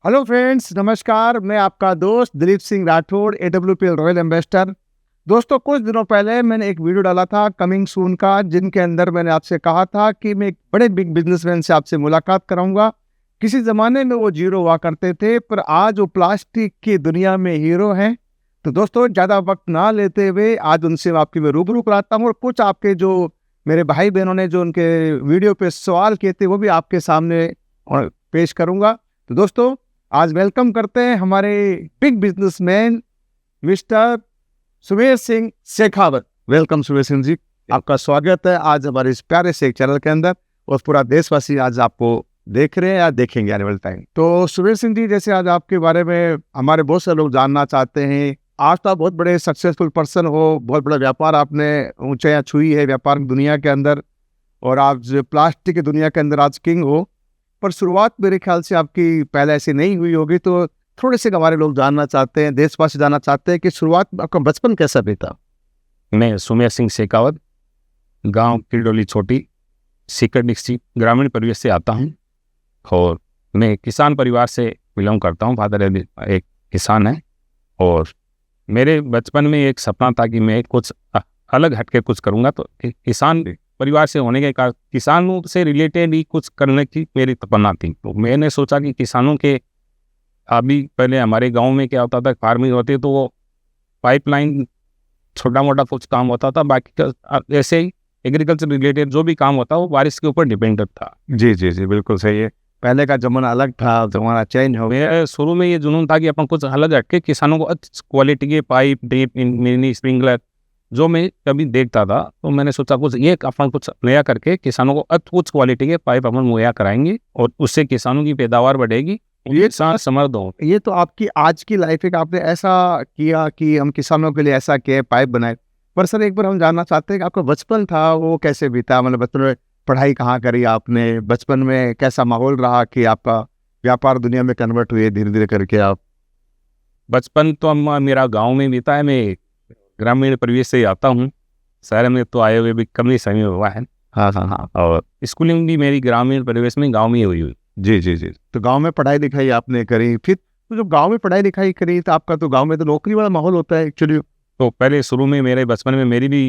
Hello friends, नमस्कार। मैं आपका दोस्त Dilip Singh Rathore, AWPL royal ambassador. दोस्तों, कुछ दिनों पहले मैंने एक वीडियो डाला था कमिंग सून का, जिनके अंदर मैंने आपसे कहा था कि मैं एक बड़े बिग बिजनेसमैन से आपसे मुलाकात कराऊंगा। किसी ज़माने में वो जीरो हुआ करते थे, पर आज वो प्लास्टिक की दुनिया में हीरो हैं। तो दोस्तों, ज़्यादा वक्त ना लेते हुए आज उनसे आपकी मैं रूबरू कराता हूँ, और कुछ आपके जो मेरे भाई बहनों ने जो उनके वीडियो पे सवाल किए थे वो भी आपके सामने पेश करूंगा। तो दोस्तों, आज वेलकम करते हैं हमारे big businessman mister Sumer Singh Shekhawat. Welcome Sumer Singh ji, आपका स्वागत है आज हमारे इस प्यारे से चैनल के अंदर, और पूरा देशवासी आज आपको देख रहे हैं या देखेंगे आने वाले टाइम। तो सुमेर सिंह जी, जैसे आज आपके बारे में हमारे बहुत से लोग जानना चाहते हैं। आज तो आप बहुत बड़े सक्सेसफुल पर्सन हो, बहुत बड़ा व्यापार आपने ऊंचाइयां छुई है व्यापार की दुनिया के अंदर, और आप प्लास्टिक की दुनिया के अंदर आज किंग हो। पर शुरुआत मेरे ख्याल से आपकी पहले ऐसी नहीं हुई होगी, तो थोड़े से हमारे लोग जानना चाहते हैं, देशवासी जानना चाहते हैं कि शुरुआत में आपका बचपन कैसा बीता। मैं सुमेर सिंह शेखावत, गांव किरडोली छोटी, सीकर डिस्ट्रिक्ट, ग्रामीण परिवेश से आता हूं, और मैं किसान परिवार से बिलोंग करता हूं। फादर एक किसान है, और मेरे बचपन में एक सपना था कि मैं कुछ अलग हटके कुछ करूंगा। तो किसान परिवार से होने के कारण किसानों से रिलेटेड ही कुछ करने की मेरी तमन्ना थी। तो मैंने सोचा कि किसानों के अभी पहले हमारे गांव में क्या होता था, फार्मिंग होती तो वो पाइपलाइन छोटा मोटा कुछ काम होता था, बाकी का ऐसे ही एग्रीकल्चर रिलेटेड जो भी काम होता है वो बारिश के ऊपर डिपेंडेंट था। जी जी जी, बिल्कुल सही है। पहले का जमाना अलग था, जमाना चेंज हो गया। मेरे शुरू में ये जुनून था कि अपन कुछ अलग हटके किसानों को अच्छी क्वालिटी के पाइप, ड्रिप, मिनी स्प्रिंकलर जो मैं कभी देखता था, तो मैंने सोचा कुछ ये अपन कुछ नया करके किसानों को उच्च क्वालिटी के पाइप अपन मुहैया कराएंगे, और उससे किसानों की पैदावार बढ़ेगी, ये किसान समृद्ध हो। ये तो आपकी आज की लाइफ है कि आपने ऐसा किया कि हम किसानों के लिए ऐसा किया, पाइप बनाए। पर सर, एक बार हम जानना चाहते हैं कि आपका बचपन था वो कैसे बीता। मतलब बचपन में पढ़ाई कहाँ करी आपने, बचपन में कैसा माहौल रहा कि आपका व्यापार दुनिया में कन्वर्ट हुए धीरे धीरे करके आप। बचपन तो मेरा गांव में बीता है। मैं ग्रामीण परिवेश से आता हूँ, शहर में तो आए हुए भी कम ही समय हुआ है। हाँ हाँ हाँ। और स्कूलिंग भी मेरी ग्रामीण परिवेश में गांव में ही हुई। जी जी जी। तो गांव में पढ़ाई लिखाई आपने करी, फिर तो जब गांव में पढ़ाई लिखाई करी तो आपका तो गांव में तो नौकरी वाला माहौल होता है एक्चुअली। तो पहले शुरू में मेरे बचपन में मेरी भी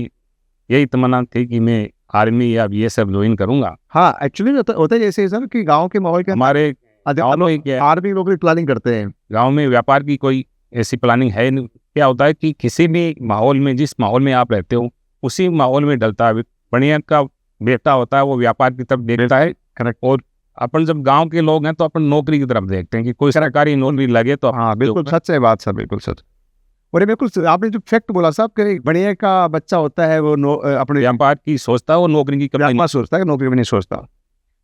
यही तमन्ना थी कि मैं आर्मी या BSF ज्वाइन करूंगा। हाँ, एक्चुअली होता है जैसे सर कि गांव के माहौल के हमारे गाँव में क्या, आर्मी लोग प्लानिंग करते हैं। गाँव में व्यापार की कोई ऐसी प्लानिंग है नहीं। क्या होता है कि किसी भी माहौल में, जिस माहौल में आप रहते हो उसी माहौल में डलता है। बढ़िया का बेटा होता है वो व्यापार की तरफ देखता है। करेक्ट। और अपन जब गांव के लोग हैं तो अपन नौकरी की तरफ देखते हैं कि कोई सरकारी नौकरी लगे तो। हाँ बिल्कुल सच है बात सर, बिल्कुल सच। और ये बिल्कुल आपने जो फैक्ट बोला साहब कि बढ़िया का बच्चा होता है वो अपने व्यापार की सोचता है, वो नौकरी की कमाई सोचता है, नौकरी में नहीं सोचता।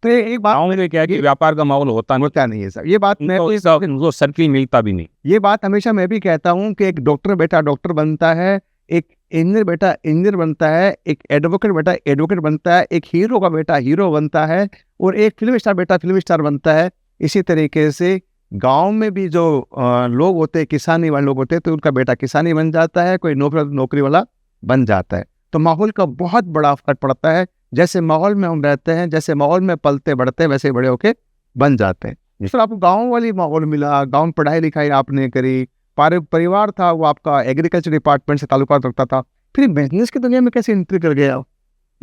तो एक बात गाँव में क्या है कि व्यापार का माहौल होता नहीं है सर। ये बात मैं उनको सर्किल मिलता भी नहीं। ये बात हमेशा मैं भी कहता हूँ कि एक डॉक्टर बेटा डॉक्टर बनता है, एक इंजीनियर बेटा इंजीनियर बनता है, एक एडवोकेट बेटा एडवोकेट बनता है, एक हीरो का बेटा हीरो बनता है, और एक फिल्म स्टार बेटा फिल्म स्टार बनता है। इसी तरीके से गांव में भी जो लोग होते हैं, किसानी वाले लोग होते हैं, तो उनका बेटा किसानी बन जाता है, कोई नौकरी वाला बन जाता है। तो माहौल का बहुत बड़ा फर्क पड़ता है। जैसे माहौल में हम रहते हैं, जैसे माहौल में पलते बढ़ते हैं, वैसे बड़े होके बन जाते हैं। सर, आपको गाँव वाली माहौल मिला, गाँव में पढ़ाई लिखाई आपने करी, परिवार था वो आपका एग्रीकल्चर डिपार्टमेंट से ताल्लुकात रखता था, फिर बिजनेस की दुनिया में कैसे एंट्री कर गया?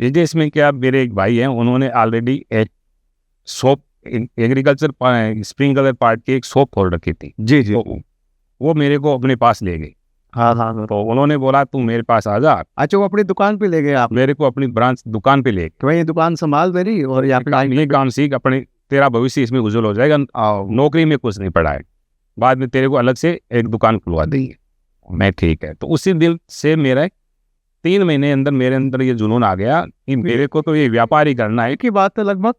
बिजनेस में क्या, मेरे एक भाई हैं, उन्होंने ऑलरेडी एक शॉप एग्रीकल्चर स्प्रिंकलर पार्ट की एक शॉप खोल रखी थी। जी जी। तो वो मेरे को अपने पास ले गए। हाँ हाँ। तो उन्होंने बोला तू मेरे पास आ जा। अच्छा, वो अपनी दुकान पे ले गए आप? मेरे को अपनी ब्रांच दुकान पे ले गए तो ये दुकान संभाल मेरी, और यहाँ पे ये काम सीख, अपने तेरा भविष्य इसमें उज्जवल हो जाएगा, नौकरी में कुछ नहीं पड़ा है, बाद में तेरे को अलग से एक दुकान खुलवा देंगे। मैं ठीक है। तो उसी दिन से मेरा 3 महीने अंदर मेरे अंदर ये जुनून आ गया कि मेरे को तो ये व्यापार ही करना है। की बात है लगभग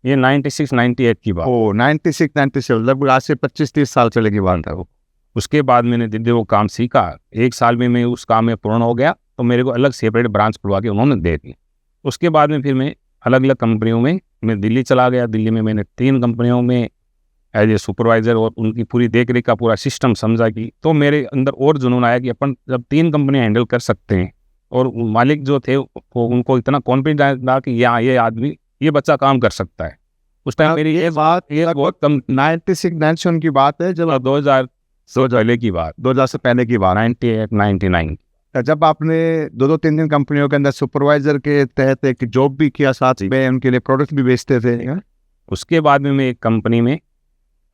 ये 96-98 की बात। 96-97, लगभग आज से 25-30 साल चले की बात है वो। उसके बाद मैंने धीरे वो काम सीखा। 1 साल में मैं उस काम में पूर्ण हो गया, तो मेरे को अलग सेपरेट ब्रांच खुलवा के उन्होंने दे दी। उसके बाद में फिर मैं अलग अलग कंपनियों में मैं दिल्ली चला गया। दिल्ली में मैंने 3 कंपनियों में एज ए सुपरवाइज़र और उनकी पूरी देख रेख का पूरा सिस्टम समझा कि तो मेरे अंदर और जुनून आया कि अपन जब 3 कंपनियां हैंडल कर सकते हैं, और मालिक जो थे वो उनको इतना कॉन्फिडेंस था कि यहाँ ये आदमी, ये बच्चा काम कर सकता है, उस टाइम मेरी ये बात ये बहुत कम 96 97 की बात है, जब 2000 पहले की बात, 2000 से पहले की बात। 98 99। जब आपने 2-2 3-3 कंपनियों के अंदर सुपरवाइजर के तहत एक जॉब भी किया, साथ में उनके लिए प्रोडक्ट भी बेचते थे। उसके बाद में मैं एक कंपनी में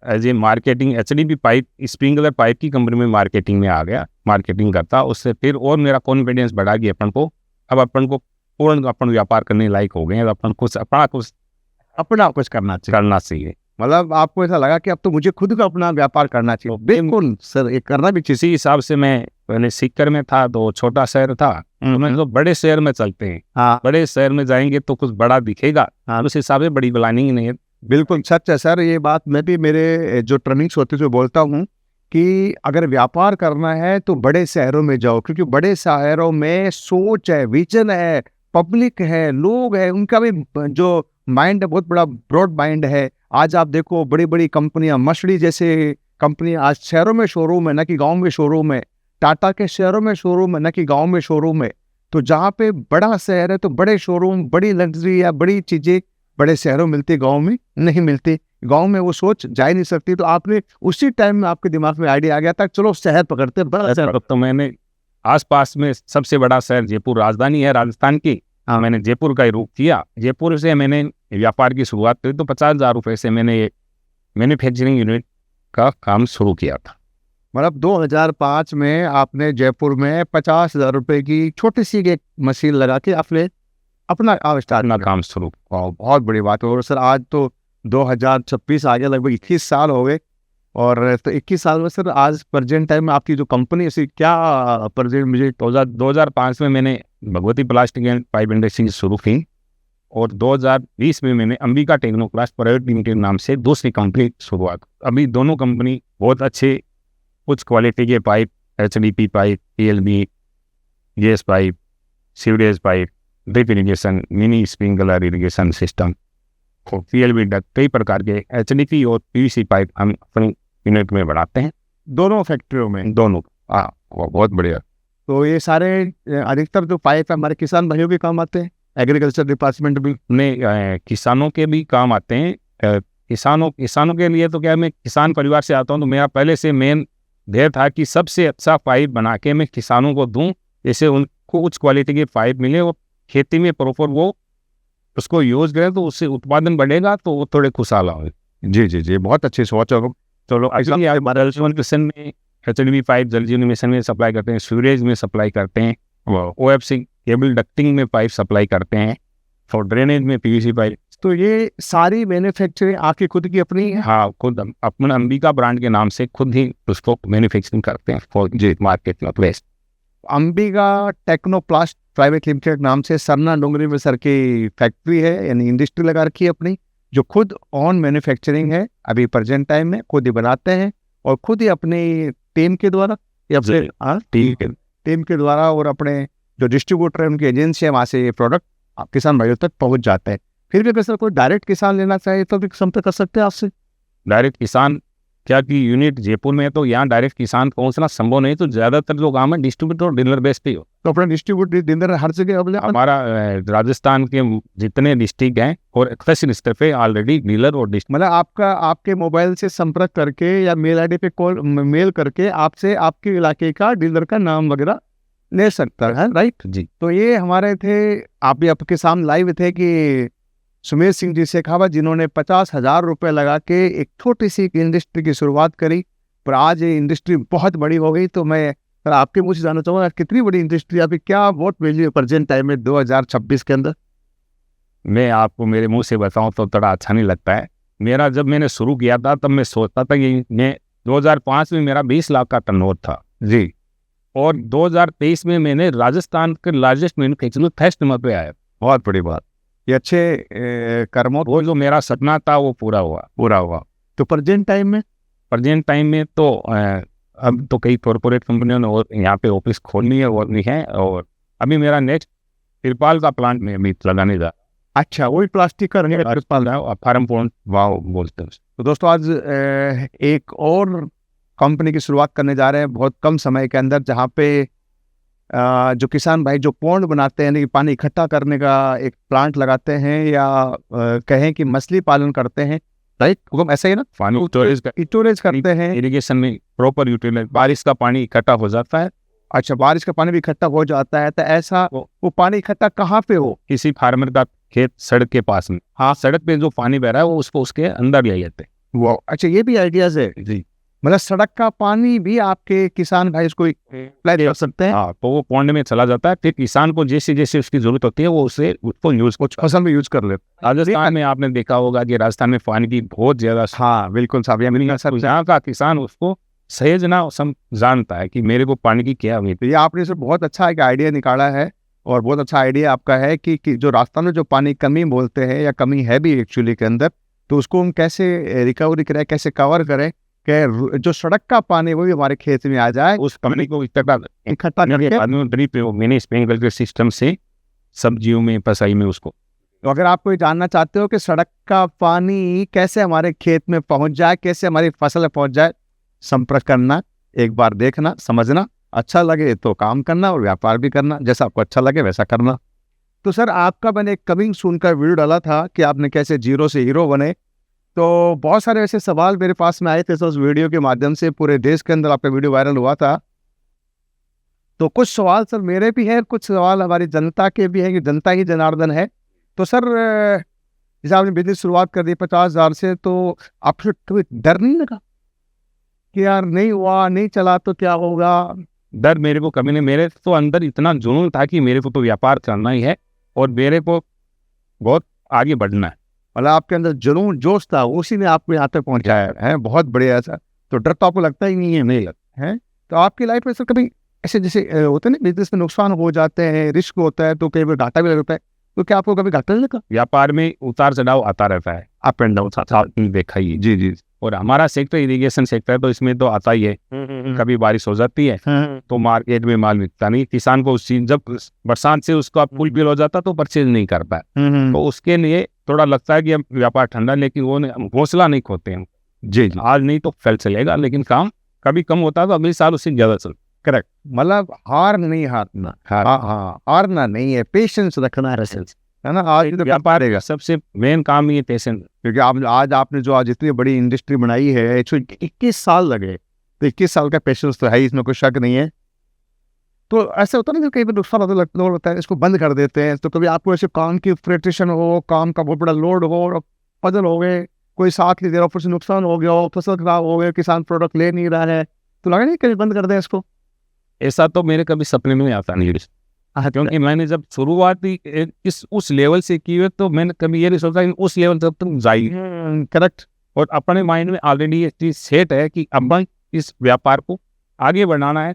as a marketing HDP pipe sprinkler pipe की कंपनी में मार्केटिंग में आ गया, मार्केटिंग करता। उससे फिर और मेरा कॉन्फिडेंस बढ़ा कि अपन को अब अपन को पूर्ण अपन व्यापार करने लायक हो गए हैं, अपन कुछ अपना कुछ करना चाहिए। मतलब आपको ऐसा लगा कि अब तो मुझे खुद का अपना व्यापार करना चाहिए। बिल्कुल सर, ये करना भी चाहिए। इसी हिसाब से मैं पहले सीकर में था तो छोटा शहर था, तो मैं तो बड़े शहर में चलते हैं। हाँ, बड़े शहर में जाएंगे तो कुछ बड़ा दिखेगा, हाँ। उस हिसाब से बड़ी प्लानिंग नहीं है। बिल्कुल सच है सर, ये बात मैं भी मेरे जो ट्रेनिंग्स होती है बोलता हूँ कि अगर व्यापार करना है तो बड़े शहरों में जाओ, क्योंकि बड़े शहरों में सोच है, विजन है, पब्लिक है, लोग है, उनका भी जो माइंड है बहुत बड़ा ब्रॉड माइंड है। आज आप देखो बड़ी बड़ी कंपनियां, मर्सिडीज जैसे कंपनी आज शहरों में शोरूम है, न कि गांव में शोरूम है। टाटा के शहरों में शोरूम है, न कि गांव में शोरूम है। तो जहाँ पे बड़ा शहर है तो बड़े शोरूम, बड़ी लग्जरी या बड़ी चीजें बड़े शहरों में मिलती, गांव में नहीं मिलती। गांव में वो सोच जा ही नहीं सकती। तो आपने उसी टाइम में आपके दिमाग में आइडिया आ गया था, चलो शहर पकड़ते, बड़ा शहर। तो मैंने आसपास में सबसे बड़ा शहर जयपुर राजधानी है राजस्थान की, हाँ। मैंने जयपुर का ही रुख किया। जयपुर से मैंने व्यापार की शुरुआत करी, तो 50,000 रुपये से मैंने मैन्युफैक्चरिंग यूनिट का काम शुरू किया था। मतलब 2005 में आपने जयपुर में 50,000 रुपए की छोटी सी एक मशीन लगा के आपने अपना काम स्टार्ट अपना किया। काम शुरू। बहुत बड़ी बात है। और सर आज तो 2026 आ गया, लगभग 21 साल हो गए। और तो 21 साल में सर आज प्रेजेंट टाइम में आपकी जो कंपनी है क्या प्रेजेंट, मुझे 2005 में मैंने Bhagwati plastic and pipe industry शुरू की, और 2020 में मैंने अंबिका टेक्नोप्लास्ट प्राइवेट लिमिटेड नाम से दूसरी कंपनी शुरुआत। अभी दोनों कंपनी बहुत अच्छे उच्च क्वालिटी के pipe, HDP pipe, PLB, gas pipe, sewerage pipe, drip irrigation, mini sprinkler irrigation system और PLB डक्ट, कई प्रकार के HDP और PVC पाइप हम अपनी यूनिट में बनाते हैं, दोनों फैक्ट्रियों में। दोनों। बहुत बढ़िया। तो ये सारे अधिकतर जो पाइप हमारे किसान भाइयों के काम आते हैं, एग्रीकल्चर डिपार्टमेंट भी में किसानों के भी काम आते हैं। किसानों के लिए तो क्या है, मैं किसान परिवार से आता हूँ, तो मेरा पहले से मेन ध्येय था कि सबसे अच्छा पाइप बना के मैं किसानों को दूं, जैसे उनको उच्च क्वालिटी के पाइप मिले और खेती में प्रॉपर वो उसको यूज करें, तो उससे उत्पादन बढ़ेगा, तो वो थोड़े खुशहाल होंगे। जी जी जी, बहुत अच्छी सोच है। चलो जल जीवन मिशन में HDP पाइप जल जीवन मिशन में सप्लाई करते हैं, सीवरेज में सप्लाई करते हैं, OFC केबल डक्टिंग में पाइप सप्लाई करते हैं, और ड्रेनेज में PVC पाइप। तो ये सारी मैन्युफैक्चरिंग आपकी खुद की अपनी है? हाँ, खुद अपना अंबिका ब्रांड के नाम से खुद ही उसको मैन्युफैक्चरिंग करते हैं फॉर जी मार्केट में place. Ambika Technoplast private limited नाम से सरना डोंगरी में सर की फैक्ट्री है, यानी इंडस्ट्री लगा रखी है अपनी, जो खुद ऑन मैन्युफैक्चरिंग है अभी प्रेजेंट टाइम में, खुद ही बनाते हैं और खुद ही अपनी टीम के द्वारा या फिर टीम के द्वारा और अपने जो डिस्ट्रीब्यूटर है उनकी एजेंसी है, वहाँ से ये प्रोडक्ट किसान भाइयों तक पहुँच जाते हैं। फिर भी अगर सर कोई डायरेक्ट किसान लेना चाहे तो भी संपर्क कर सकते हैं आपसे? डायरेक्ट किसान क्या कि यूनिट जयपुर में है, तो यहाँ डायरेक्ट किसान पहुँचना संभव नहीं, तो ज़्यादातर जो काम है डिस्ट्रीब्यूटर और डीलर बेस पे हो। तो अपना डिस्ट्रीब्यूटर डीलर हर जगह अवेलेबल? हमारा राजस्थान के जितने डिस्ट्रिक्ट हैं और 31 स्तर पे ऑलरेडी डीलर और मतलब आपके मोबाइल से संपर्क करके या मेल आईडी पे कॉल मेल करके आपसे आपके इलाके का डीलर का नाम वगैरह ले सकता है, राइट जी। तो ये हमारे थे, आप भी आपके सामने लाइव थे कि सुमेश सिंह जी शेखावत, जिन्होंने 50,000 रुपये लगा के एक छोटी सी इंडस्ट्री की शुरुआत करी, पर आज ये इंडस्ट्री बहुत बड़ी हो गई। तो मैं आपके मुझे जानना चाहूँगा कितनी बड़ी इंडस्ट्री, आपकी क्या वॉट वैल्यू प्रेजेंट टाइम में 2026 के अंदर? मैं आपको मेरे मुंह से बताऊं तो थोड़ा अच्छा नहीं लगता है। मेरा जब मैंने शुरू किया था तब मैं सोचता था कि मैं 2005 में मेरा 20 लाख का टर्नओवर था जी, और 2023 में मैंने राजस्थान के लार्जेस्ट मैन्युफैक्चरिंग फर्स्ट नंबर पे आया। बहुत बड़ी बात, ये अच्छे कर्मों, वो जो मेरा सपना था वो पूरा हुआ। तो प्रेजेंट टाइम में तो अब तो कई कॉर्पोरेट कंपनियों ने और यहाँ पे ऑफिस खोलनी है और भी है, और अभी मेरा नेक्स्ट तिरपाल का प्लांट में अभी लगाने जा। अच्छा, वही प्लास्टिक का फार्म पॉइंट वाव बोलते हैं। तो दोस्तों आज एक और कंपनी की शुरुआत करने जा रहे हैं बहुत कम समय के अंदर, जहाँ पे जो किसान भाई जो पॉन्ड बनाते हैं, यानी कि पानी इकट्ठा करने का एक प्लांट लगाते हैं, या कहें कि मछली पालन करते हैं, राइट, हुक्म ऐसा ही ना, पानी स्टोरेज करते हैं। इरिगेशन में प्रॉपर यूटिलाइज, बारिश का पानी इकट्ठा हो जाता है। अच्छा, बारिश का पानी भी इकट्ठा हो जाता है, तो ऐसा वो पानी इकट्ठा कहाँ पे हो? किसी फार्मर का खेत सड़क के पास में, हाँ, सड़क पे जो पानी बह रहा है वो उसको उसके अंदर ले जाते हैं। वो अच्छा, ये भी आइडियाज है जी, मतलब सड़क का पानी भी आपके किसान भाई इसको अप्लाई कर सकते हैं। हाँ, तो वो पॉन्ड में चला जाता है, फिर किसान को जैसे जैसे उसकी जरूरत होती है वो उसको यूज कुछ फसल में यूज कर लेते हैं। राजस्थान में आपने देखा होगा कि राजस्थान में पानी की बहुत ज्यादा, हाँ बिल्कुल साहब, यहाँ का किसान उसको सहेज ना जानता है कि मेरे को पानी की क्या उम्मीद। तो ये आपने से बहुत अच्छा एक आइडिया निकाला है, और बहुत अच्छा आइडिया आपका है कि जो राजस्थान में जो पानी कमी बोलते हैं या कमी है भी एक्चुअली के अंदर, तो उसको हम कैसे रिकवरी करें, कैसे कवर करें कि जो सड़क का पानी वो भी हमारे खेत में आ जाए, उस पानी को इकट्ठा करके ड्रिप मिनी स्प्रिंकलर सिस्टम से सब्जियों में, फसाई में उसको। तो अगर आप कोई जानना चाहते हो कि सड़क का पानी कैसे हमारे खेत में पहुंच जाए, कैसे हमारी फसल में पहुंच जाए, संपर्क करना, एक बार देखना, समझना, अच्छा लगे तो काम करना और व्यापार भी करना, जैसा आपको अच्छा लगे वैसा करना। तो सर आपका मैंने एक कमिंग सून का वीडियो डाला था कि आपने कैसे जीरो से हीरो बने, तो बहुत सारे ऐसे सवाल मेरे पास में आए थे, तो उस वीडियो के माध्यम से पूरे देश के अंदर आपका वीडियो वायरल हुआ था। तो कुछ सवाल सर मेरे भी हैं, कुछ सवाल हमारी जनता के भी हैं, कि जनता ही जनार्दन है। तो सर जैसे आपने बिजनेस शुरुआत कर दी 50,000 से, तो आपको कभी डर नहीं लगा कि यार नहीं हुआ, नहीं चला तो क्या होगा? डर मेरे को कभी नहीं, मेरे तो अंदर इतना जुनून था कि मेरे को तो व्यापार करना ही है और मेरे को बहुत आगे बढ़ना है। मतलब आपके अंदर जुनून जोश था, उसी ने आपको यहाँ तक पहुँचाया है। बहुत बढ़िया सर। तो डर तो आपको लगता ही नहीं है? नहीं लगता है। तो आपकी लाइफ में सर कभी ऐसे जैसे होते हैं ना, बिजनेस में नुकसान हो जाते हैं, रिस्क होता है, तो कई बार घाटा भी लगता है, तो क्या आपको कभी घाटा नहीं लगा? व्यापार में उतार चढ़ाव आता रहता है, अप एंड डाउन देखा ही। जी जी। और हमारा सेक्टर इरिगेशन सेक्टर है, तो इसमें तो आता ही है। कभी बारिश हो जाती है तो मार्केट में माल मिलता नहीं, किसान को उस जब बरसात से उसका फुल बिल हो जाता तो परचेज नहीं कर पाए, तो उसके लिए थोड़ा लगता है कि हम व्यापार ठंडा, लेकिन वो हौसला नहीं खोते हैं। जी, आज नहीं तो कल चलेगा, लेकिन काम कभी कम होता है तो अगले साल उससे ज्यादा चल। करेक्ट, मतलब हार नहीं, हारना, हाँ हारना नहीं है, पेशेंस रखना है ना। आज तो व्यापार है सबसे मेन काम ये पेशेंस, क्योंकि आप आज आपने जो आज इतनी बड़ी इंडस्ट्री बनाई है, 21 साल लगे, तो 21 साल का पेशेंस तो है, इसमें कोई शक नहीं है। तो ऐसा होता नहीं कि कई बार नुकसान होता है, इसको बंद कर देते हैं, तो कभी आपको ऐसे काम की फ्रस्ट्रेशन हो, काम का बहुत बड़ा लोड हो, पजल हो गए, कोई साथ नहीं दे रहा, ऊपर से नुकसान हो गया हो, फसल खराब हो गया, किसान प्रोडक्ट ले नहीं रहा है, तो लगा नहीं कभी बंद कर दें इसको? ऐसा तो मेरे कभी सपने में आता नहीं, क्योंकि मैंने जब शुरुआत इस उस लेवल से की है, तो मैंने कभी ये नहीं सोचा कि उस लेवल तक तुम जाइए। करेक्ट। और अपने माइंड में ऑलरेडी ये चीज सेट है कि अब इस व्यापार को आगे बढ़ाना है,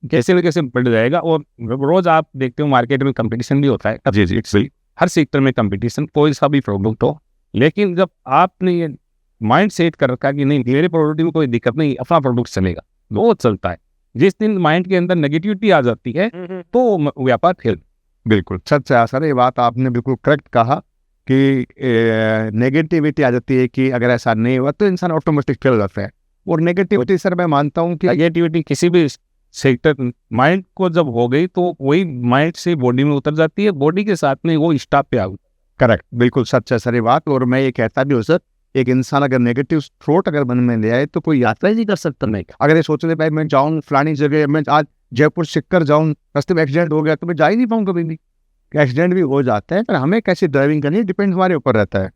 कैसे न कैसे बढ़ जाएगा। और रोज आप देखते हो मार्केट में कंपटीशन भी होता है, जी जी, हर सेक्टर में कंपटीशन, कोई सा भी प्रोडक्ट हो, लेकिन जब आपने ये माइंड सेट कर रखा कि नहीं मेरे प्रोडक्ट में कोई दिक्कत नहीं, अपना प्रोडक्ट चलेगा, वो चलता है। जिस दिन माइंड के अंदर नेगेटिविटी आ जाती है तो व्यापार फेल। बिल्कुल सच है सर, ये बात आपने बिल्कुल करेक्ट कहा कि नेगेटिविटी आ जाती है, कि अगर ऐसा नहीं हुआ तो इंसान ऑटोमेटिक फेल हो जाता है। और नेगेटिविटी सर मैं मानता हूँ कि नेगेटिविटी किसी भी सेक्टर माइंड को जब हो गई तो वही माइंड से बॉडी में उतर जाती है, बॉडी के साथ में वो स्टॉप पे आ। करेक्ट, बिल्कुल सच है सर ये बात। और मैं ये कहता भी हूँ सर, एक इंसान अगर नेगेटिव थॉट अगर मन में ले आए तो कोई यात्रा ही नहीं कर सकता। नहीं, अगर ये सोच ले भाई मैं जाऊँ फलानी जगह, मैं आज जयपुर सिक्कर जाऊँ, रास्ते में एक्सीडेंट हो गया तो मैं जा ही नहीं पाऊँ कभी भी। एक्सीडेंट भी हो जाता है, पर हमें कैसी ड्राइविंग करनी है डिपेंड हमारे ऊपर रहता है।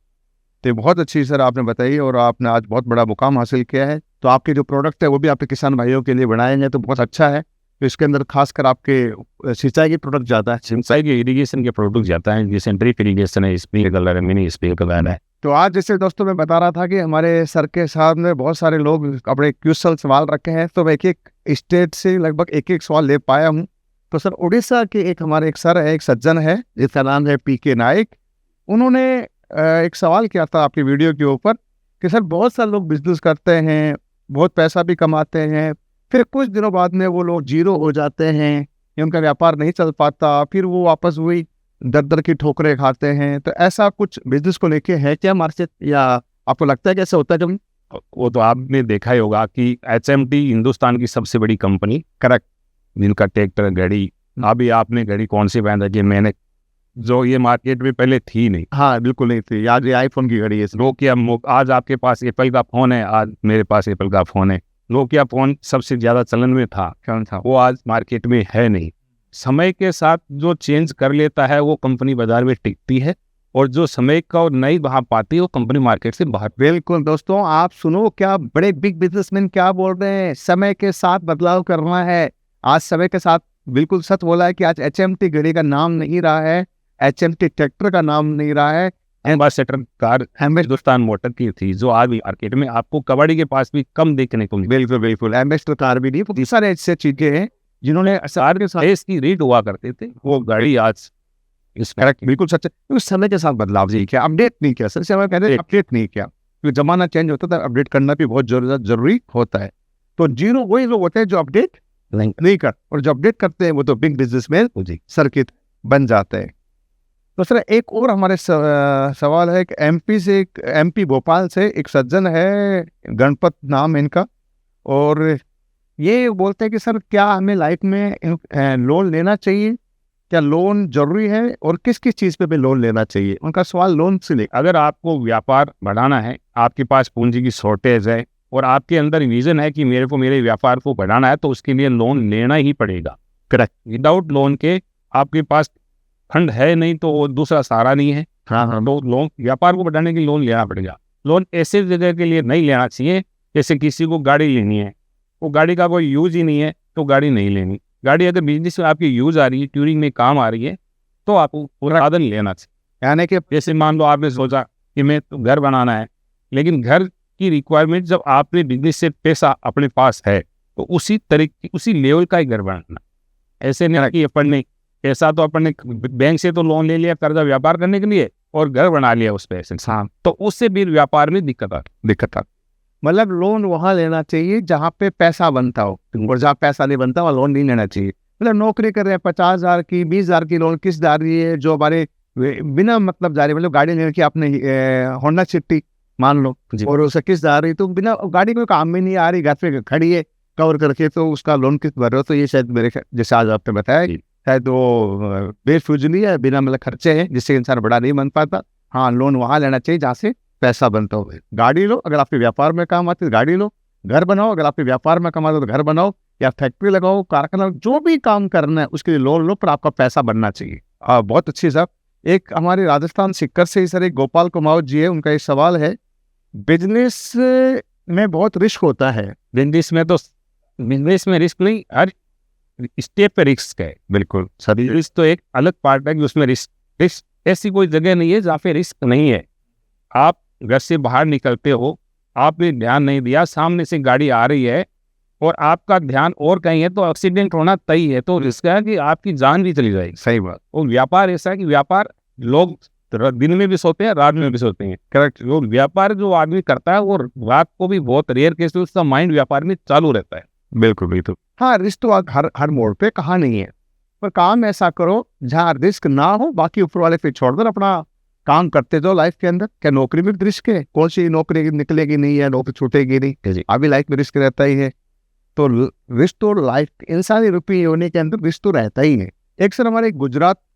तो बहुत अच्छी सर आपने बताई, और आपने आज बहुत बड़ा मुकाम हासिल किया है। तो आपके जो प्रोडक्ट है वो भी आपके किसान भाइयों के लिए बनाएंगे तो बहुत अच्छा है। तो इसके अंदर खासकर आपके सिंचाई के प्रोडक्ट ज़्यादा है, सिंचाई के इरिगेशन के प्रोडक्ट जाता है, जैसे ड्रिप इरिगेशन है, स्प्रिंकलर है, मिनी स्प्रिंकलर है। तो आज जैसे दोस्तों मैं बता रहा था कि हमारे सर के सामने बहुत सारे लोग अपने क्वेश्चन सवाल रखे हैं, तो मैं एक एक स्टेट से लगभग एक एक सवाल ले पाया हूँ। तो सर उड़ीसा के एक हमारे एक सर है, एक सज्जन है जिसका नाम है PK नाइक। उन्होंने एक सवाल किया था आपकी वीडियो के ऊपर कि सर बहुत सारे लोग बिजनेस करते हैं, बहुत पैसा भी कमाते हैं, फिर कुछ दिनों बाद में वो लोग जीरो हो जाते हैं या उनका व्यापार नहीं चल पाता, फिर वो वापस वही दर दर की ठोकरें खाते हैं। तो ऐसा कुछ बिजनेस को लेके है क्या मार्केट, या आपको लगता है कि ऐसा होता है कभी? वो तो आपने देखा ही होगा कि HMT हिंदुस्तान की सबसे बड़ी कंपनी, करेक्ट, जिनका ट्रैक्टर, घड़ी, अभी आपने घड़ी कौन सी पहन रखी है, मैंने, जो ये मार्केट में पहले थी नहीं। हाँ बिल्कुल नहीं थी, आज ये आईफोन की घड़ी है। नोकिया, आज आपके पास एप्पल का फ़ोन है, आज मेरे पास एप्पल का फ़ोन है। नोकिया फ़ोन सबसे ज़्यादा चलन में था, कौन था? वो आज मार्केट में है नहीं। समय के साथ जो चेंज कर लेता है वो कंपनी बाजार में टिकती है, और जो समय का और नहीं बहा पाती है वो कंपनी मार्केट से बाहर। बिल्कुल दोस्तों, आप सुनो क्या बड़े बिग बिजनेसमैन क्या बोल रहे हैं, समय के साथ बदलाव करना है। आज समय के साथ बिल्कुल सच बोला है कि आज HMT घड़ी का नाम नहीं रहा है, HMT ट्रैक्टर का नाम नहीं रहा है। एम्बेसडर कार हिंदुस्तान मोटर की थी, जो आज भी मार्केट में आपको कबाड़ी के पास भी कम देखने को मिलती। बिल्कुल बिल्कुल, एम्बेसडर कार भी नहीं, बहुत सारे ऐसे चीजें हैं जिन्होंने कार के साथ की रेट हुआ करते थे, वो गाड़ी आज इस करेक्ट, बिल्कुल सच है। क्योंकि समय के साथ बदलाव नहीं किया, अपडेट नहीं किया, सर से हमें कहते हैं अपडेट नहीं किया, क्योंकि जमाना चेंज होता था, अपडेट करना भी बहुत जरूरी होता है। तो जीरो वही लोग होते हैं जो अपडेट नहीं कर, और जो अपडेट करते हैं वो तो बिग बिजनेसमैन सर्किट बन जाते हैं। तो सर एक और हमारे सवाल है, MP से, MP भोपाल से एक सज्जन है, गणपत नाम इनका, और ये बोलते हैं कि सर क्या हमें लाइफ में लोन लेना चाहिए, क्या लोन जरूरी है, और किस किस चीज़ पे लोन लेना चाहिए? उनका सवाल लोन से ले। अगर आपको व्यापार बढ़ाना है, आपके पास पूंजी की शॉर्टेज है, और आपके अंदर विजन है कि मेरे को मेरे व्यापार को बढ़ाना है, तो उसके लिए लोन लेना ही पड़ेगा। करेक्ट। विदाउट लोन के आपके पास फंड है नहीं, तो वो दूसरा सहारा नहीं है। हाँ, तो लोन, व्यापार को बढ़ाने के लिए लोन लेना पड़ेगा। लोन ऐसे जगह के लिए नहीं लेना चाहिए, जैसे किसी को गाड़ी लेनी है, वो गाड़ी का कोई यूज ही नहीं है तो गाड़ी नहीं लेनी। गाड़ी अगर बिजनेस में आपकी यूज आ रही है, टूरिंग में काम आ रही है, तो आपको पूरा साधन लेना चाहिए। यानी कि जैसे मान लो आपने सोचा कि मैं तो घर बनाना है, लेकिन घर की रिक्वायरमेंट, जब आपने बिजनेस से पैसा अपने पास है तो उसी तरीके, उसी लेवल का ही घर बनाना। ऐसे नहीं कि अपन ने पैसा, तो अपन ने बैंक से तो लोन ले लिया कर्जा व्यापार करने के लिए, और घर बना लिया उस पैसे से, तो उससे भी व्यापार में दिक्कत आ। मतलब लोन वहाँ लेना चाहिए जहाँ पे पैसा बनता हो, और जहाँ पैसा नहीं बनता वहाँ लोन नहीं लेना चाहिए। मतलब नौकरी कर रहे हैं, 50,000 की 20,000 की लोन किस जा रही है, जो हमारे बिना मतलब जा रही है, मतलब गाड़ी लेने की आपने होंडा सिटी मान लो, और उसे किस जा रही, तो बिना गाड़ी कोई काम में नहीं आ रही, घर पे खड़ी है कवर करके, तो उसका लोन किस भर रहे हो? तो ये शायद मेरे जैसे आज आपने बताया, शायद वो बेफिजूली है, बिना मतलब खर्चे हैं, जिससे इंसान बड़ा नहीं बन पाता। हाँ, लोन वहाँ लेना चाहिए जहाँ से पैसा बनता हो। गाड़ी लो अगर आपके व्यापार में काम आती है, गाड़ी लो। घर बनाओ अगर आपके व्यापार में काम आता है तो घर बनाओ, या फैक्ट्री लगाओ, कारखाना, जो भी काम करना है उसके लिए लोन लो, पर आपका पैसा बनना चाहिए। बहुत अच्छी साहब। एक हमारे राजस्थान सिक्कर से ही सर एक गोपाल कुमार जी है, उनका एक सवाल है, बिजनेस में बहुत रिस्क होता है। बिजनेस में रिस्क नहीं, हर स्टेप पे रिस्क है। बिल्कुल सभी रिस्क तो एक अलग पार्ट है कि उसमें रिस्क ऐसी कोई जगह नहीं है जहाँ पे रिस्क नहीं है। आप घर से बाहर निकलते हो, आपने ध्यान नहीं दिया, सामने से गाड़ी आ रही है और आपका ध्यान और कहीं है, तो एक्सीडेंट होना तय है, तो रिस्क है कि आपकी जान भी चली जाएगी। सही बात। और व्यापार ऐसा है कि व्यापार लोग दिन में भी सोते हैं, रात में भी सोते हैं। करेक्ट। वो व्यापार जो आदमी करता है वो रात को भी, बहुत रेयर केस में उसका माइंड व्यापार में चालू रहता है। बिल्कुल बिल्कुल। हाँ, रिस्क तो हर मोड़ पे कहा नहीं है, पर काम ऐसा करो जहाँ रिस्क ना हो, बाकी ऊपर वाले पे छोड़ कर अपना काम करते जाओ लाइफ के अंदर। क्या नौकरी में रिस्क है? कौन सी नौकरी निकलेगी नहीं है, नौकरी छूटेगी नहीं, अभी लाइफ में रिस्क रहता ही है। तो रिस्क तो लाइफ, इंसानी रूपी होने के अंदर रिस्क तो रहता ही है। एक सर हमारे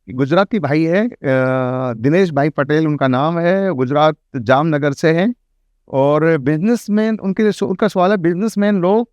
गुजराती भाई है, दिनेश भाई पटेल उनका नाम है, गुजरात जामनगर से हैं, और बिजनेसमैन, उनका सवाल है, बिजनेसमैन लोग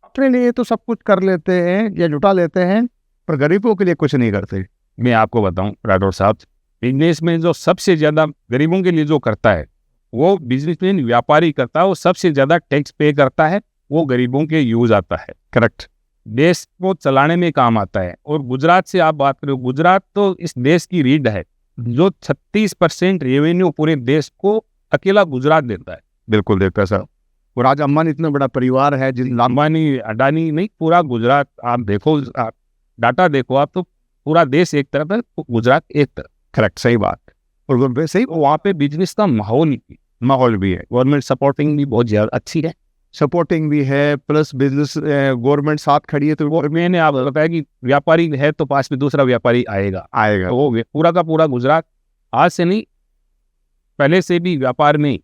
अपने लिए तो सब कुछ कर लेते हैं या जुटा लेते हैं, पर गरीबों के लिए कुछ नहीं करते। मैं आपको बताऊं राठौर साहब, बिजनेस में जो सबसे ज्यादा गरीबों के लिए जो करता है वो बिजनेसमैन, व्यापारी करता है, वो सबसे ज्यादा टैक्स पे करता है, वो गरीबों के यूज आता है। करेक्ट। देश को चलाने में काम आता है। और गुजरात से आप बात करो, गुजरात तो इस देश की रीढ़ है, जो 36% रेवेन्यू पूरे देश को अकेला गुजरात देता है। बिल्कुल देता है सर। और आज अंबानी इतना बड़ा परिवार है, अंबानी अडानी नहीं, पूरा गुजरात आप देखो, आप डाटा देखो, आप तो पूरा देश एक तरफ है, गुजरात एक तरफ। करेक्ट, सही बात। और सही, वहाँ पे बिजनेस का माहौल भी है, गवर्नमेंट सपोर्टिंग भी बहुत ज्यादा अच्छी है, सपोर्टिंग भी है, प्लस बिजनेस गवर्नमेंट साथ खड़ी है। तो मैंने आप बताया कि व्यापारी है तो पास में दूसरा व्यापारी आएगा। तो वो पूरा का पूरा गुजरात आज से नहीं, पहले से भी व्यापार में।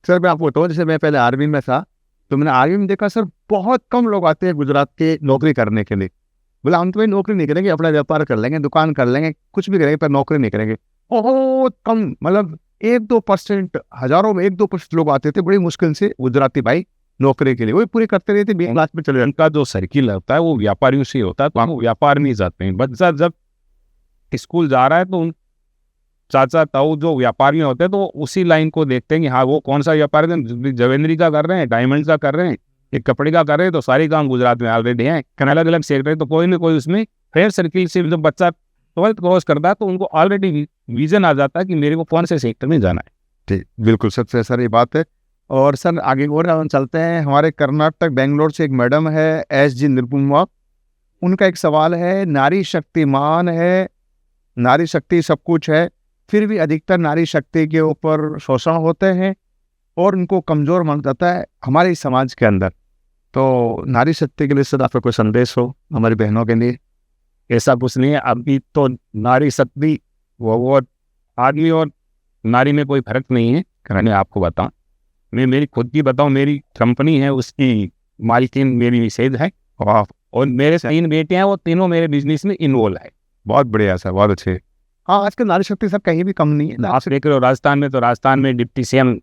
सर मैं आपको बताऊँ, जैसे मैं पहले आर्मी में था, तो मैंने आर्मी में देखा सर, बहुत कम लोग आते हैं गुजरात के नौकरी करने के लिए, बोला हम तो भाई नौकरी नहीं करेंगे, अपना व्यापार कर लेंगे, दुकान कर लेंगे, कुछ भी करेंगे, पर नौकरी नहीं करेंगे। बहुत कम, मतलब 1-2%, हजारों में 1-2% लोग आते थे बड़ी मुश्किल से गुजराती भाई नौकरी के लिए, वही पूरी करते रहते, 20 लाख में चले जाते। उनका जो सर्किल होता है वो व्यापारियों से होता है, तो हम व्यापार में जाते हैं। बच्चा जब स्कूल जा रहा है तो उन चाचा ताऊ जो व्यापारी होते हैं तो उसी लाइन को देखते हैं कि हाँ वो कौन सा व्यापारी है, ज्वेलरी का कर रहे हैं, डायमंड का कर रहे हैं, एक कपड़े का कर रहे हैं, तो सारे काम गुजरात में ऑलरेडी हैं, अलग अलग सेक्टर, तो कोई ना कोई उसमें फ्रेंड सर्किल से जब बच्चा 12th क्रॉस करता है तो उनको ऑलरेडी विजन आ जाता है कि मेरे को कौन से सेक्टर में जाना है। ठीक, बिल्कुल सबसे सर ये बात है। और सर आगे और हम चलते हैं, हमारे कर्नाटक बेंगलोर से एक मैडम है SG निरुपमा, उनका एक सवाल है, नारी शक्तिमान है, नारी शक्ति सब कुछ है, फिर भी अधिकतर नारी शक्ति के ऊपर शोषण होते हैं और उनको कमजोर माना जाता है हमारे इस समाज के अंदर। तो नारी शक्ति के लिए सर आपका कोई संदेश हो हमारी बहनों के लिए? ऐसा कुछ नहीं है, अभी तो नारी शक्ति वो आदमी और नारी में कोई फर्क नहीं है। मैं आपको बताऊं, मैं मेरी खुद की बताऊं, मेरी कंपनी है उसकी मालकिन मेरी मिसेज है, और मेरे 3 बेटे हैं, वो तीनों मेरे बिजनेस में इन्वॉल्व है। बहुत बढ़िया सर, बहुत अच्छे। हाँ, आजकल नारी शक्ति सब कहीं भी कम नहीं है। आप देख रहे हो राजस्थान में, तो राजस्थान में डिप्टी CM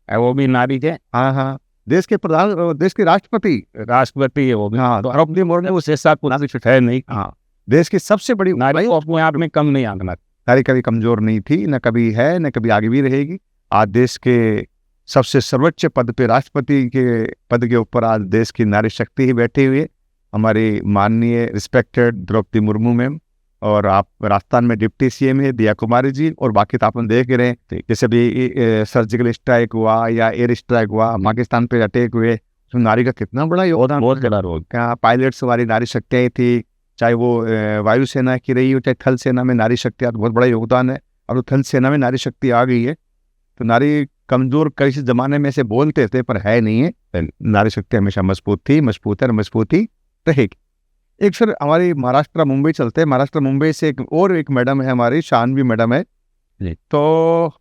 है वो भी नारी थे। हाँ हाँ, देश के प्रधान, देश के राष्ट्रपति है वो भी। हाँ, तो द्रौपदी मुर्मू उसके साथ नारी शक्ति है नहीं। हाँ, देश की सबसे बड़ी नारी को अपने आप में कम नहीं आंकना। नारी कभी कमजोर नहीं थी, न कभी है, न कभी आगे भी रहेगी। आज देश के सबसे सर्वोच्च पद पे, राष्ट्रपति के पद के ऊपर आज देश की नारी शक्ति ही बैठी हुई है, हमारी माननीय रिस्पेक्टेड द्रौपदी मुर्मू मैम। और आप राजस्थान में डिप्टी CM है दिया कुमारी जी, और बाकी तो अपन देख रहे हैं, जैसे भी सर्जिकल स्ट्राइक हुआ या एयर स्ट्राइक हुआ, पाकिस्तान पे अटैक हुए, तो नारी का कितना बड़ा योगदान, बहुत बड़ा रोल। क्या पायलट्स हमारी नारी शक्तियाँ थी, चाहे वो वायुसेना की रही हो, चाहे थल सेना में नारी शक्ति, बहुत बड़ा योगदान है। और वो थल सेना में नारी शक्ति आ गई है, तो नारी कमजोर किसी जमाने में से बोलते थे पर है नहीं है, नारी शक्ति हमेशा मजबूत थी, मजबूत है, मजबूत ही रहेगी। एक सर हमारी महाराष्ट्र मुंबई चलते हैं, महाराष्ट्र मुंबई से एक मैडम है हमारी, शानवी मैडम है। तो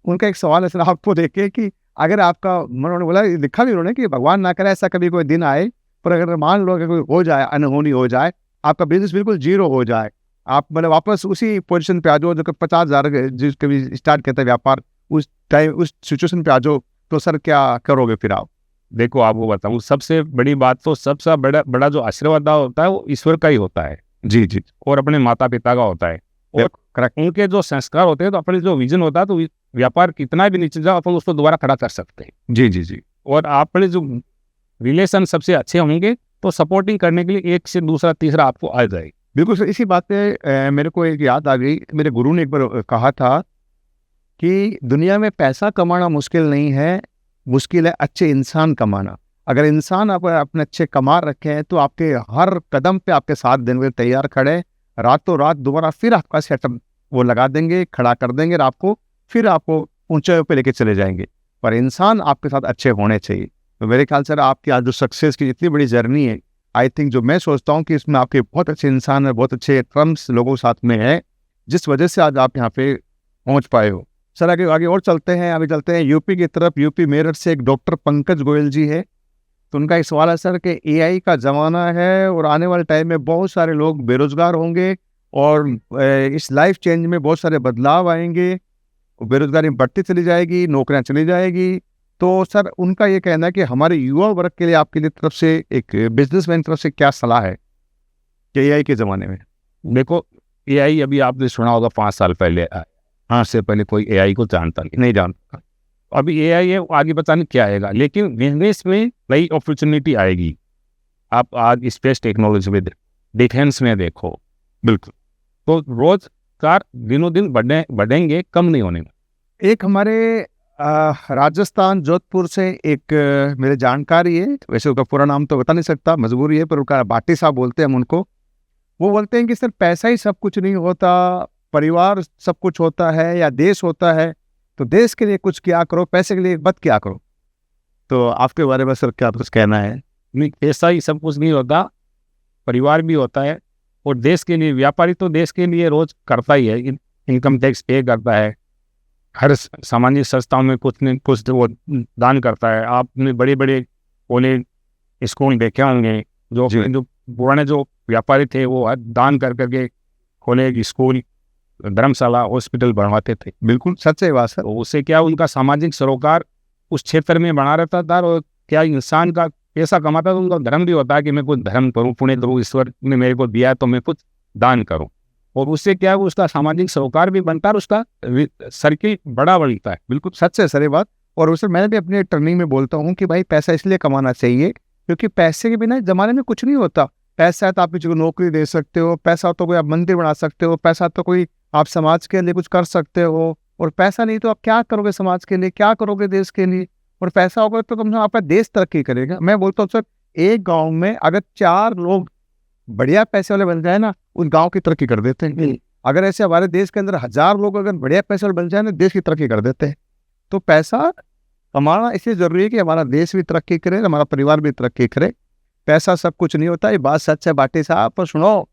उनका एक सवाल है सर आपको देख के कि अगर आपका, उन्होंने बोला, लिखा भी उन्होंने कि भगवान ना करे ऐसा कभी कोई दिन आए, पर अगर मान लो कि कोई हो जाए, अनहोनी हो जाए, आपका बिजनेस बिल्कुल जीरो हो जाए, आप मतलब वापस उसी पोजीशन पे आ जाओ जो 50,000 जिस कभी स्टार्ट करता है व्यापार, उस टाइम उस सिचुएशन पे आ जाओ, तो सर क्या करोगे फिर आप? देखो आपको बताऊं, सबसे बड़ी बात तो सबसे बड़ा जो आशीर्वाद होता है वो ईश्वर का ही होता है। जी जी, और अपने माता पिता का होता है, और उनके जो संस्कार होते हैं, तो अपने जो विजन होता है, तो व्यापार कितना भी नीचे जाओ अपन उसको दोबारा खड़ा कर सकते हैं। जी जी जी, और अपने जो रिलेशन सबसे अच्छे होंगे तो सपोर्टिंग करने के लिए एक से दूसरा तीसरा आपको आ जाएगी। बिल्कुल सर। इसी बात पे मेरे को एक याद आ गई, मेरे गुरु ने एक बार कहा था कि दुनिया में पैसा कमाना मुश्किल नहीं है, मुश्किल है अच्छे इंसान कमाना। अगर इंसान आप अपने अच्छे कमा रखे हैं तो आपके हर कदम पे आपके साथ देने के लिए तैयार खड़े, रातों रात दोबारा फिर आपका सेटअप वो लगा देंगे, खड़ा कर देंगे, और आपको फिर आपको ऊंचाई पे लेके चले जाएंगे। पर इंसान आपके साथ अच्छे होने चाहिए। तो मेरे ख्याल से आपकी आज जो सक्सेस की इतनी बड़ी जर्नी है, आई थिंक जो मैं सोचता हूँ कि इसमें आपके बहुत अच्छे इंसान है, बहुत अच्छे टर्म्स लोगों साथ में है, जिस वजह से आज आप यहाँ पे पहुँच पाए हो। सर आगे और चलते हैं, अभी चलते हैं यूपी की तरफ। यूपी मेरठ से एक डॉक्टर पंकज गोयल जी है, तो उनका एक सवाल है सर कि AI का ज़माना है और आने वाले टाइम में बहुत सारे लोग बेरोजगार होंगे और इस लाइफ चेंज में बहुत सारे बदलाव आएंगे, बेरोजगारी बढ़ती चली जाएगी, नौकरियां चली जाएगी। तो सर उनका ये कहना है कि हमारे युवा वर्ग के लिए आपके लिए तरफ से, एक बिजनेसमैन तरफ से क्या सलाह है कि AI के ज़माने में? देखो, AI अभी आपने सुना होगा 5 साल पहले, हाँ से पहले कोई AI को जानता नहीं जानता। अभी AI है, आगे पता नहीं क्या आएगा, लेकिन बिजनेस में नई अपॉर्चुनिटी आएगी। आप आज स्पेस टेक्नोलॉजी में, डिफेंस में देखो, बिल्कुल, तो रोजगार दिनों दिन बढ़ेंगे, कम नहीं होने में। एक हमारे राजस्थान जोधपुर से एक मेरे जानकारी है, वैसे उसका पूरा नाम तो बता नहीं सकता, मजबूरी है, पर उनका भाटी साहब बोलते हैं हम उनको। वो बोलते हैं कि सर पैसा ही सब कुछ नहीं होता, परिवार सब कुछ होता है, या देश होता है, तो देश के लिए कुछ क्या करो, पैसे के लिए मत क्या करो। तो आपके बारे में सर क्या कुछ कहना है? नहीं, पैसा ही सब कुछ नहीं होता, परिवार भी होता है, और देश के लिए, व्यापारी तो देश के लिए रोज करता ही है, इनकम टैक्स पे करता है, हर सामाजिक संस्थाओं में कुछ न कुछ वो दान करता है। आपने बड़े बड़े कॉलेज स्कूल देखे होंगे, जो पुराने जो व्यापारी थे वो दान कर करके कॉलेज, स्कूल, धर्मशाला, हॉस्पिटल बनवाते थे। बिल्कुल सच है बात सर। तो उससे क्या उनका सामाजिक सरोकार उस क्षेत्र में बना रहता था, और क्या इंसान का पैसा कमाता तो उनका धर्म भी होता है कि मैं कुछ धर्म करूँ, पुण्य करूँ, ईश्वर ने मेरे को दिया है तो मैं कुछ दान करूँ, और उससे क्या है उसका सामाजिक सरोकार भी बनता है और उसका सर्किल बड़ा बनता है। बिल्कुल सच है सर ये बात। और उससे मैंने भी अपने टर्निंग में बोलता हूँ कि भाई पैसा इसलिए कमाना चाहिए क्योंकि पैसे के बिना जमाने में कुछ नहीं होता। पैसा है तो आप किसी को नौकरी दे सकते हो, पैसा तो कोई आप मंदिर बना सकते हो, पैसा तो कोई आप समाज के लिए कुछ कर सकते हो, और पैसा नहीं तो आप क्या करोगे समाज के लिए, क्या करोगे देश के लिए। और पैसा होगा तो कम से कम आपका देश तरक्की करेगा। मैं बोलता हूँ सर, एक गाँव में अगर 4 लोग बढ़िया पैसे वाले बन जाए ना, उस गाँव की तरक्की कर देते हैं। अगर ऐसे हमारे देश के अंदर 1000 लोग अगर बढ़िया पैसे वाले बन जाए ना, देश की तरक्की कर देते हैं। तो पैसा कमाना इसलिए जरूरी है कि हमारा देश भी तरक्की करे, हमारा परिवार भी तरक्की करे। पैसा सब कुछ नहीं होता, ये बात सच है बाटी साहब। पर सुनो,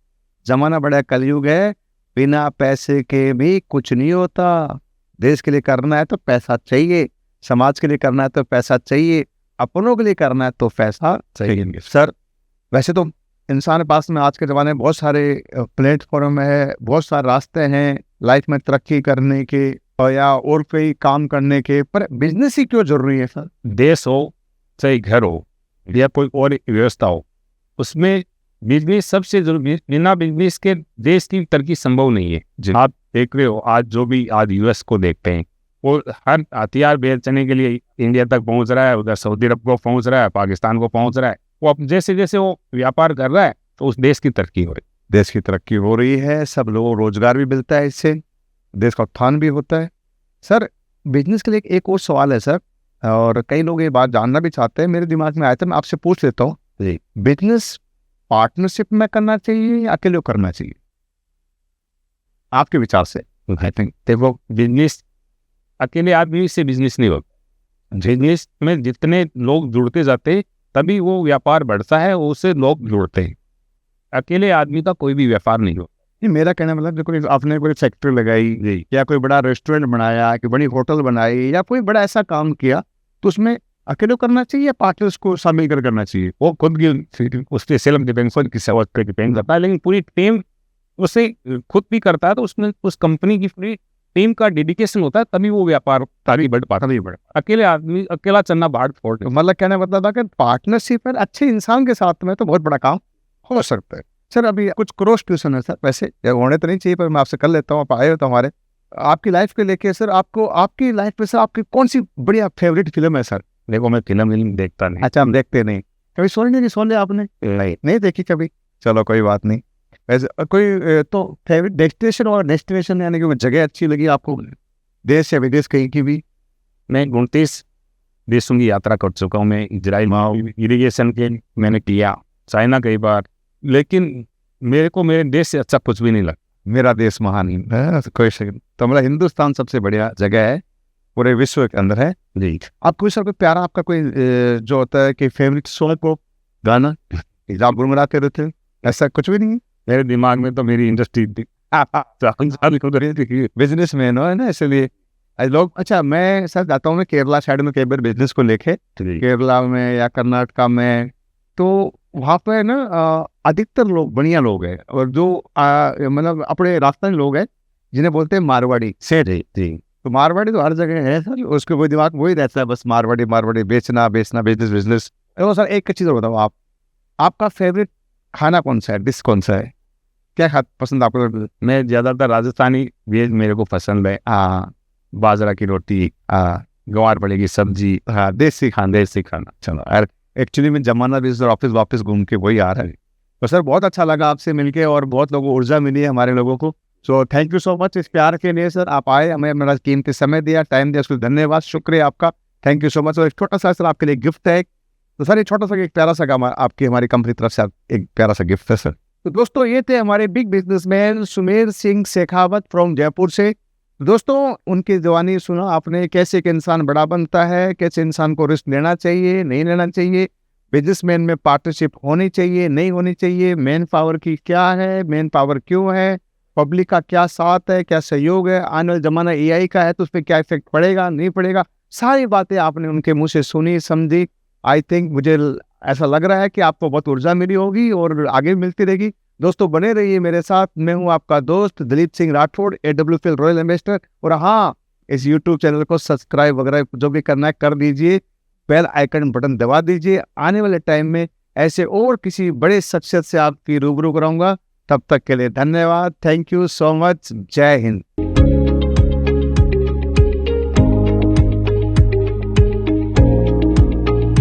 जमाना बड़ा कलयुग है, बिना पैसे के भी कुछ नहीं होता। देश के लिए करना है तो पैसा चाहिए, समाज के लिए करना है तो पैसा चाहिए, अपनों के लिए करना है तो पैसा चाहिए। सर वैसे तो इंसान के पास में आज के ज़माने में बहुत सारे प्लेटफॉर्म है, बहुत सारे रास्ते हैं लाइफ में तरक्की करने के या और कोई काम करने के, पर बिजनेस ही क्यों जरूरी है सर? देश हो चाहे घर हो या कोई और व्यवस्था हो, उसमें बिजनेस सबसे जरूरी। बिना बिजनेस के देश की तरक्की संभव नहीं है। आप देख रहे हो आज जो भी आज यूएस को देखते हैं, वो हर हथियार बेचने के लिए इंडिया तक पहुंच रहा है, उधर सऊदी अरब को पहुंच रहा है, पाकिस्तान को पहुंच रहा है। वो अब जैसे जैसे वो व्यापार कर रहा है तो उस देश की तरक्की हो रही है। देश की तरक्की हो रही है, सब लोगों को रोजगार भी मिलता है, इससे देश का उत्थान भी होता है। सर बिजनेस के लिए एक और सवाल है सर, और कई लोग ये बात जानना भी चाहते हैं, मेरे दिमाग में आया था, मैं आपसे पूछ लेता हूँ। बिजनेस पार्टनरशिप में करना चाहिए या अकेले करना चाहिए, आपके विचार से? आई थिंक देखो, बिजनेस अकेले आदमी से बिजनेस नहीं होता। बिजनेस में जितने लोग जुड़ते जाते हैं तभी वो व्यापार बढ़ता है, उससे लोग जुड़ते हैं। अकेले आदमी का कोई भी व्यापार नहीं होता। नहीं, मेरा कहना मतलब जो कोई आपने कोई फैक्ट्री लगाई या कोई बड़ा रेस्टोरेंट बनाया, कि बड़ी होटल बनाई, या कोई बड़ा ऐसा काम किया, तो उसमें अकेले करना चाहिए या पार्टनर्स को शामिल कर करना चाहिए? वो खुद की उसके सेल्फ डिपेंड की सेवा पे डिपेंड करता है, लेकिन पूरी टीम उसे खुद भी करता है तो उसमें उस कंपनी की पूरी टीम का डेडिकेशन होता है, तभी वो व्यापार आगे बढ़ पाता नहीं बढ़। अकेले आदमी अकेला चलना बाढ़ फोड़। मतलब कहने का मतलब था कि पार्टनरशिप है अच्छे इंसान के साथ में तो बहुत बड़ा काम हो सकता है। सर अभी कुछ क्रॉस ट्यूशन है सर, वैसे होने तो नहीं चाहिए पर मैं आपसे कर लेता हूँ, आप आए हो तो हमारे आपकी लाइफ के लेके सर, आपको आपकी लाइफ में सर आपकी कौन सी बढ़िया फेवरेट फिल्म है सर? देखो मैं फिल्म देखता नहीं। अच्छा, हम देखते नहीं। कभी सुन लिया आपने? नहीं देखी कभी? चलो कोई बात नहीं। वैसे कोई तो फेवरेट डेस्टिनेशन और डेस्टिनेशन यानी कि जगह अच्छी लगी आपको, देश या विदेश कहीं की भी? मैं 29 देशों की यात्रा कर चुका हूँ। मैं इजराइल इरिगेशन के मैंने किया, चाइना कई बार, लेकिन मेरे को मेरे देश से अच्छा कुछ भी नहीं लगा। मेरा देश महान है, कोई शक तो मतलब हिंदुस्तान सबसे बढ़िया जगह है पूरे विश्व के अंदर है जी। आपको सर कोई प्यारा आपका कोई जो होता है कि फेवरेट सॉन्ग को गाना आप गुनगुनाते रहते हैं, ऐसा कुछ भी नहीं है? मेरे दिमाग में तो मेरी इंडस्ट्री बिजनेस मैन है ना, इसलिए लोग। अच्छा, मैं सर जाता हूँ मैं केरला साइड में कई बार बिजनेस को लेके, केरला में या कर्नाटका में, तो वहाँ पे ना अधिकतर लोग बढ़िया लोग हैं, और जो मतलब अपने राजस्थानी लोग हैं जिन्हें बोलते हैं मारवाड़ी सेठ जी। तो मारवाड़ी तो हर जगह है सर, उसके कोई दिमाग वही रहता है बस मारवाड़ी मारवाड़ी, बेचना बिजनेस। तो सर एक चीज़ बताओ, आपका फेवरेट खाना कौन सा है, डिश कौन सा है, क्या पसंद आपको? मैं ज़्यादातर राजस्थानी वेज मेरे को पसंद है। बाजरा की रोटी, गवार पड़े की सब्जी, देसी खाना। चलो यार, एक्चुअली में जमाना भी ऑफिस वापस घूम के वही आ रहा है। तो सर बहुत अच्छा लगा आपसे मिलके, और बहुत लोगों को ऊर्जा मिली है हमारे लोगों को। So thank you so much इस प्यार के लिए सर, आप आए, हमें मेरा कीमती समय दिया, टाइम दिया, उसके लिए धन्यवाद, शुक्रिया आपका, थैंक यू सो मच। और एक छोटा सा सर आपके लिए गिफ्ट है, तो सर ये छोटा सा एक प्यारा सा काम आपकी हमारी कंपनी तरफ से एक प्यारा सा गिफ्ट है सर। तो दोस्तों ये थे हमारे big businessman Sumer Singh Shekhawat from Jaipur से। दोस्तों उनकी जवानी सुना आपने, कैसे एक इंसान बड़ा बनता है, कैसे इंसान को रिस्क लेना चाहिए नहीं लेना चाहिए, बिजनेसमैन में पार्टनरशिप होनी चाहिए नहीं होनी चाहिए, मैन पावर की क्या है, मैन पावर क्यों है, पब्लिक का क्या साथ है, क्या सहयोग है, आने वाला जमाना एआई का है तो उस पर क्या इफेक्ट पड़ेगा नहीं पड़ेगा, सारी बातें आपने उनके मुंह से सुनी समझी। आई थिंक मुझे ऐसा लग रहा है कि आपको बहुत ऊर्जा मिली होगी और आगे भी मिलती रहेगी। दोस्तों बने रहिए मेरे साथ, मैं हूं आपका दोस्त Dilip Singh Rathore, AWPL royal ambassador. और हाँ, इस यूट्यूब चैनल को सब्सक्राइब वगैरह जो भी करना है कर दीजिए, बेल आइकन बटन दबा दीजिए। आने वाले टाइम में ऐसे और किसी बड़े शख्सियत से आपकी रूबरू कराऊंगा। तब तक के लिए धन्यवाद, थैंक यू सो मच, जय हिंद।